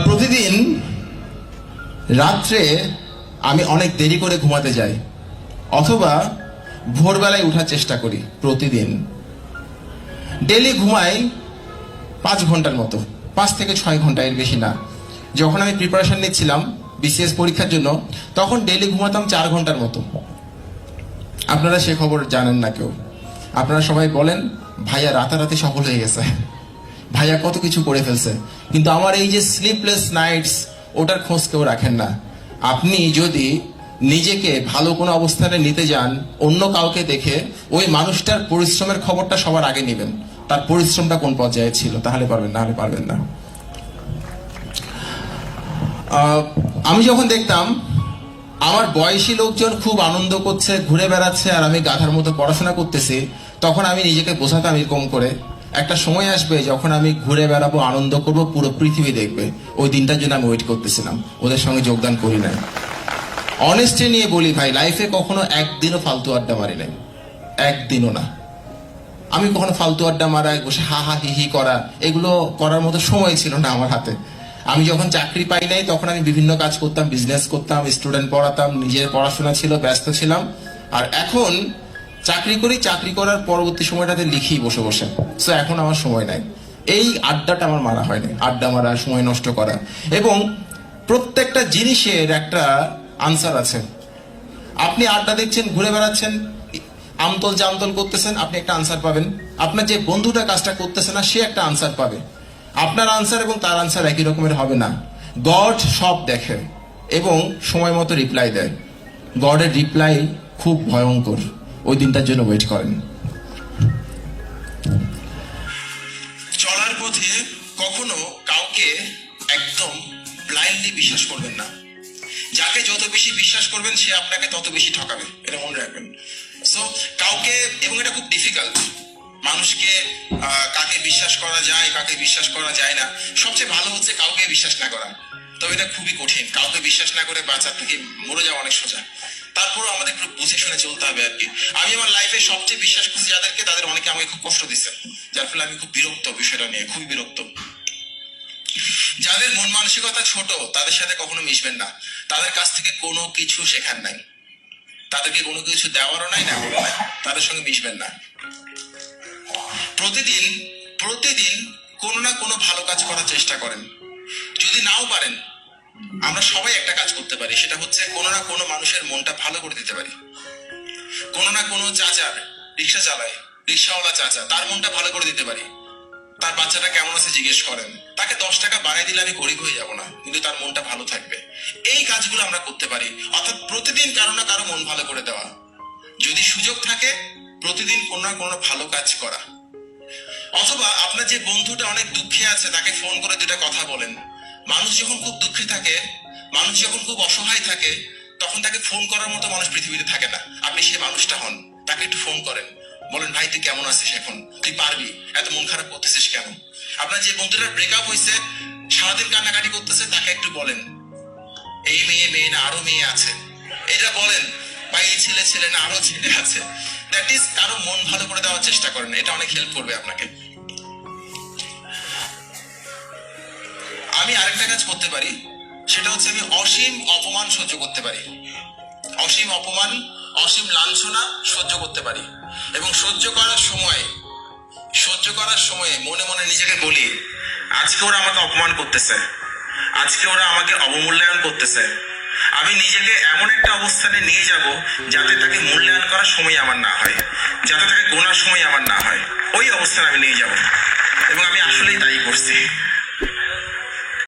প্রতিদিন রাত্রে আমি অনেক দেরি করে ঘুমাতে যাই অথবা ভোরবেলায় ওঠার চেষ্টা করি। প্রতিদিন ডেলি ঘুমাই 5 ঘন্টার মতো, 5 থেকে 6 ঘন্টা, এর বেশি না। যখন আমি প্রিপারেশন নিচ্ছিলাম বিসিএস পরীক্ষার জন্য, তখন ডেলি ঘুমাতাম 4 ঘন্টার মতো। আপনারা সে খবর জানেন না কেউ। আপনারা সবাই বলেন ভাইয়া রাতারাতি সফল হয়ে গেছে, ভাইয়া কত কিছু করে ফেলছে, কিন্তু আমার এই যে স্লিপলেস নাইটস, ওটার খোঁজ কেউ রাখেন না। আপনি যদি নিজেকে ভালো কোনো অবস্থানে নিতে যান, অন্য কাউকে দেখে ওই মানুষটার পরিশ্রমের খবরটা সবার আগে নেবেন, তার পরিশ্রমটা কোন পর্যায়ে ছিল, তাহলে পারবেন, না হলে পারবেন না। আমি যখন দেখতাম আমার বয়সী লোকজন খুব আনন্দ করছে, ঘুরে বেড়াচ্ছে, আর আমি গাধার মতো পড়াশোনা করতেছি, তখন আমি নিজেকে বোঝাতাম এরকম করে, একটা সময় আসবে যখন আমি ঘুরে বেড়াবো, আনন্দ করব, পুরো পৃথিবী দেখবে। ওই দিনটার জন্য আমি ওয়েট করতেছিলাম, ওদের সঙ্গে যোগদান করি নাই। অনেস্টি নিয়ে বলি ভাই, লাইফে কখনো একদিনও ফালতু আড্ডা মারি নাই, একদিনও না। আমি কখনো ফালতু আড্ডা মারা, বসে হা হা হি হি করা, এগুলো করার মতো সময় ছিল না আমার হাতে। আমি যখন চাকরি পাই নাই, তখন আমি বিভিন্ন কাজ করতাম, বিজনেস করতাম, স্টুডেন্ট পড়াতাম, নিজের পড়াশোনা ছিল, ব্যস্ত ছিলাম। আর এখন চাকরি করি, চাকরি করার পরবর্তী সময়টাতে লিখি বসে বসে। সো এখন আমার সময় নাই, এই আড্ডাটা আমার মারা হয়নি। আড্ডা মারা, সময় নষ্ট করা, এবং প্রত্যেকটা জিনিসের একটা আনসার আছে। আপনি আড্ডা দেখছেন, ঘুরে বেড়াচ্ছেন, আমতল জামতল করতেছেন, আপনি একটা আনসার পাবেন। আপনার যে বন্ধুটা কাজটা করতেছে না, সে একটা আনসার পাবে। আপনার আনসার এবং তার আনসার একই রকমের হবে না। গড সব দেখে এবং সময় মতো রিপ্লাই দেয়। গডের রিপ্লাই খুব ভয়ঙ্কর, ওই দিনটার জন্য ওয়েট করেন। চলার পথে কখনো কাউকে একদম ব্লাইন্ডলি বিশ্বাস করবেন না। যাকে যত বেশি বিশ্বাস করবেন, সে আপনাকে তত বেশি ঠকাবে, এটা মনে রাখবেন। সো কাউকে, এবং এটা খুব ডিফিকাল্ট, মানুষকে কাকে বিশ্বাস করা যায়, কাকে বিশ্বাস করা যায় না। সবচেয়ে ভালো হচ্ছে কাউকে বিশ্বাস না করা, তবে এটা খুবই কঠিন। কাউকে বিশ্বাস না করে বাঁচার থেকে মরে যাওয়া অনেক সোজা। তারপরও আমাদের একটু বুঝে শুনে চলতে হবে আর কি। আমি আমার লাইফে সবচেয়ে বিশ্বাস করছি যাদেরকে, তাদের অনেকে আমাকে খুব কষ্ট দিচ্ছে, যার ফলে আমি খুব বিরক্ত বিষয়টা নিয়ে, খুবই বিরক্ত। যাদের মন মানসিকতা ছোট, তাদের সাথে কখনো মিশবেন না। তাদের কাছ থেকে কোনো কিছু শেখার নাই, তাদেরকে কোনো কিছু দেওয়ারও নাই, না বলো নাই, তাদের সঙ্গে মিশবেন না। প্রতিদিন প্রতিদিন কোনো না কোনো ভালো কাজ করার চেষ্টা করেন। যদি নাও পারেন, আমরা সবাই একটা কাজ করতে পারি, সেটা হচ্ছে কোনো না কোনো মানুষের মনটা ভালো করে দিতে পারি। কোনো না কোনো চাচার, রিক্সা চালায়, রিক্সাওয়ালা চাচা, তার মনটা ভালো করে দিতে পারি। তার বাচ্চাটা কেমন আছে জিজ্ঞেস করেন, তাকে 10 টাকা বাড়াই দিলে আমি গরিব হয়ে যাবো না, কিন্তু তার মনটা ভালো থাকবে। এই কাজগুলো আমরা করতে পারি, অর্থাৎ প্রতিদিন কারো না কারো মন ভালো করে দেওয়া। যদি সুযোগ থাকে, প্রতিদিন কোনো না কোনো ভালো কাজ করা। অথবা আপনার যে বন্ধুটা অনেক দুঃখে আছে, তাকে ফোন করে 2টা কথা বলেন। মানুষ যখন খুব দুঃখে থাকে, মানুষ যখন খুব অসহায় থাকে, তখন তাকে ফোন করার মতো মানুষ পৃথিবীতে থাকে না। আপনি সে মানুষটা হন, তাকে একটু ফোন করেন, বলেন ভাই তুই কেমন আছিস, এখন তুই পারবি, এত মন খারাপ করতেছিস কেন। আপনার যে বন্ধুটার ব্রেকআপ হয়েছে, সারাদিন কান্নাকাটি করতেছে, তাকে একটু বলেন এই মেয়ে না আরো মেয়ে আছে, এটা বলেন, বা এই ছেলে না আরো ছেলে আছে। দ্যাট ইজ, কারো মন ভালো করে দেওয়ার চেষ্টা করেন, এটা অনেক হেল্প করবে আপনাকে। আমি আরেকটা কাজ করতে পারি, সেটা হচ্ছে আমি অসীম অপমান সহ্য করতে পারি। অসীম অপমান, অসীম লাঞ্ছনা সহ্য করতে পারি, এবং সহ্য করার সময়ে মনে মনে নিজেকে বলি, আজকে ওরা আমাকে অপমান করতেছে, আজকে ওরা আমাকে অবমূল্যায়ন করতেছে, আমি নিজেকে এমন একটা অবস্থানে নিয়ে যাব যাতে তাকে মূল্যায়ন করার সময় আমার না হয়, যাতে তাকে গোনার সময় আমার না হয়, ওই অবস্থানে আমি নিয়ে যাব। এবং আমি আসলেই তাই করছি।